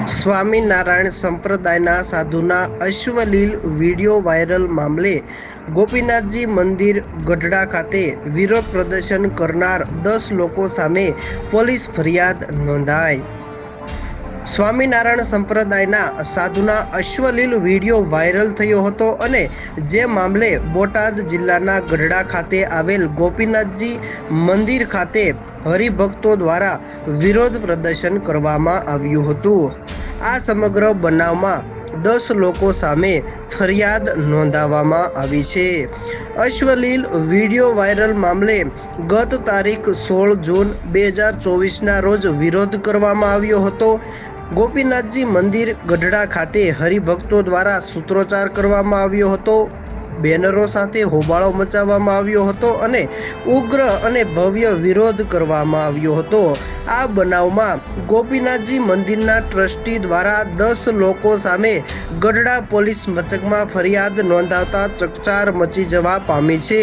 સ્વામિનારાયણ સંપ્રદાયના સાધુના અશ્વલીલ video viral મામલે ગોપીનાથજી મંદિર ગઢડા ખાતે વિરોધ પ્રદર્શન કરનાર 10 લોકો સામે પોલીસ ફરિયાદ નોંધાઈ। સ્વામિનારાયણ સંપ્રદાયના સાધુના અશ્વલીલ વિડીયો વાયરલ થયો હતો અને જે મામલે બોટાદ જિલ્લાના ગઢડા ખાતે આવેલ ગોપીનાથજી મંદિર ખાતે હરિભક્તો દ્વારા વિરોધ પ્રદર્શન કરવામાં આવ્યું હતું। આ સમગ્ર બનાવમાં 10 લોકો સામે ફરિયાદ નોંધાવવામાં આવી છે। અશ્વલીલ વિડીયો વાયરલ મામલે ગત તારીખ 16 જૂન 2024ના રોજ વિરોધ કરવામાં આવ્યો હતો। ગોપીનાથજી મંદિર ગઢડા ખાતે હરિભક્તો દ્વારા સૂત્રોચ્ચાર કરવામાં આવ્યો હતો, બેનરો સાથે હોબાળો મચાવવામાં આવ્યો હતો અને ઉગ્ર અને ભવ્ય વિરોધ કરવામાં આવ્યો હતો। આ બનાવમાં ગોપીનાથજી મંદિરના ટ્રસ્ટી દ્વારા 10 લોકો સામે ગઢડા પોલીસ મથકમાં ફરિયાદ નોંધાવતા ચકચાર મચી જવા પામી છે।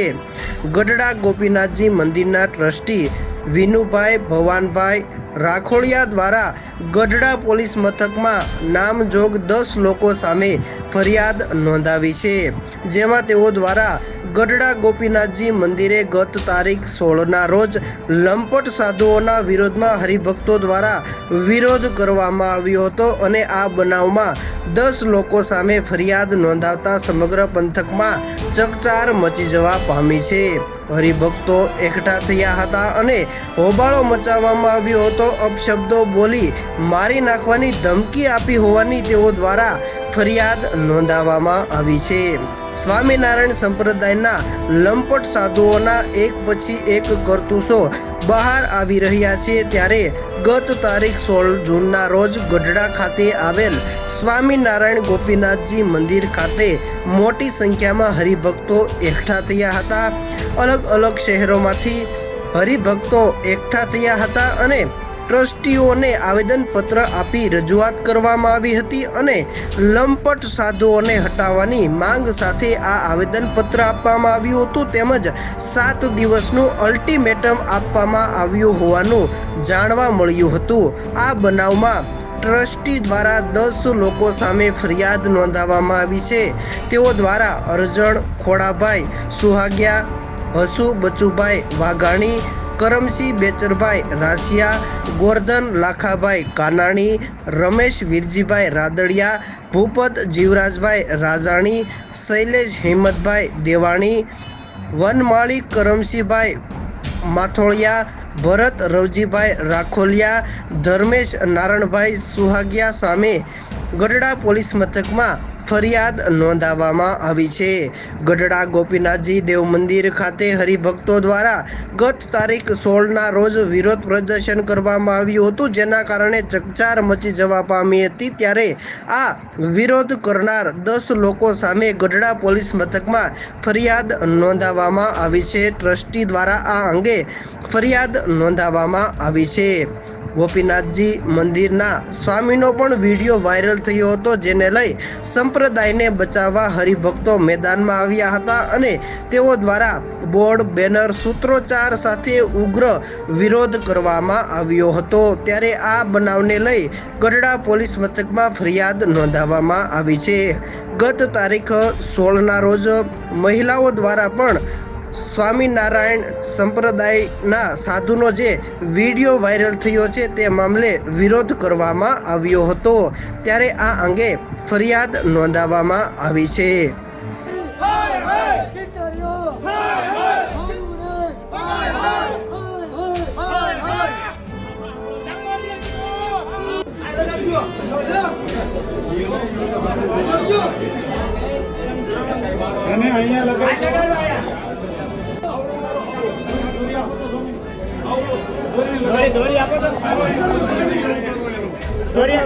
ગઢડા ગોપીનાથજી મંદિરના ટ્રસ્ટી વિનુભાઈ ભવાનભાઈ રાખોડિયા દ્વારા ગઢડા પોલીસ મથકમાં નામજોગ 10 લોકો સામે ફરિયાદ નોંધાવી છે, જેમાં તેઓ દ્વારા ગઢડા ગોપીનાથજી મંદિરે ગત તારીખ 16ના રોજ લંપટ સાધુઓના વિરોધમાં હરિભક્તો દ્વારા વિરોધ કરવામાં આવ્યો હતો અને આ બનાવમાં 10 લોકો સામે ફરિયાદ નોંધાવતા સમગ્ર પંથકમાં ચકચાર મચી જવા પામી છે। હરિભક્તો એકઠા થયા હતા અને હોબાળો મચાવવામાં આવ્યો હતો। અપશબ્દો બોલી મારી નાખવાની ધમકી આપી હોવાની તેઓ દ્વારા ફરિયાદ નોંધાવવામાં આવી છે। સ્વામિનારાયણ સંપ્રદાયના લંપટ સાધુઓના એક પછી એક કરતૂસો બહાર આવી રહ્યા છે, ત્યારે ગત તારીખ 16 જૂનના રોજ ગઢડા ખાતે આવેલ સ્વામિનારાયણ ગોપીનાથજી મંદિર ખાતે મોટી સંખ્યામાં હરિભક્તો એકઠા થયા હતા। અલગ અલગ શહેરોમાંથી હરિભક્તો એકઠા થયા હતા અને ટ્રસ્ટીઓને આવેદનપત્ર આપી રજૂઆત કરવામાં આવી હતી અને લંપટ સાધુઓને હટાવવાની માંગ સાથે આ આવેદનપત્ર આપવામાં આવ્યું હતું, તેમજ 7 દિવસનું અલ્ટિમેટમ આપવામાં આવ્યું હોવાનું જાણવા મળ્યું હતું। આ બનાવમાં ટ્રસ્ટી દ્વારા 10 લોકો સામે ફરિયાદ નોંધાવવામાં આવી છે। તેઓ દ્વારા અરજણ ખોડાભાઈ સુહાગિયા, હસુ બચુભાઈ વાઘાણી, કરમસિંહ બેચરભાઈ રાસિયા, ગોરધન લાખાભાઈ કાનાણી, રમેશ વીરજીભાઈ રાદડિયા, ભૂપત જીવરાજભાઈ રાજાણી, શૈલેષ હિંમતભાઈ દેવાણી, વનમાળી કરમસિંહભાઈ માથોળિયા, ભરત રવજીભાઈ રાખોલિયા, ધર્મેશ નારણભાઈ સુહાગિયા સામે ગઢડા પોલીસ મથકમાં ફરિયાદ નોંધાવવામાં આવી છે। ગઢડા ગોપીનાથજી દેવ મંદિર ખાતે હરિભક્તો દ્વારા ગત તારીખ 16ના રોજ વિરોધ પ્રદર્શન કરવામાં આવ્યું હતું, જેના કારણે ચકચાર મચી જવા પામી હતી। ત્યારે આ વિરોધ કરનાર 10 લોકો સામે ગઢડા પોલીસ મથકમાં ફરિયાદ નોંધાવવામાં આવી છે। ટ્રસ્ટી દ્વારા આ અંગે ફરિયાદ નોંધાવવામાં આવી છે। ગોપીનાથજી મંદિરના સ્વામીનો પણ વિડીયો વાયરલ થયો હતો, જેને લઈ સંપ્રદાયને બચાવવા હરિભક્તો મેદાનમાં આવ્યા હતા અને તેઓ દ્વારા બોર્ડ, બેનર, સૂત્રોચ્ચાર સાથે ઉગ્ર વિરોધ કરવામાં આવ્યો હતો। ત્યારે આ બનાવને લઈ ગઢડા પોલીસ મથકમાં ફરિયાદ નોંધાવવામાં આવી છે। ગત તારીખ 16ના રોજ મહિલાઓ દ્વારા પણ સ્વામિનારાયણ સંપ્રદાયના સાધુનો જે વિડીયો વાયરલ થયો છે તે મામલે વિરોધ કરવામાં આવ્યો હતો, ત્યારે આ અંગે ફરિયાદ નોંધાવવામાં આવી છે। દોરી આપો તો દોરી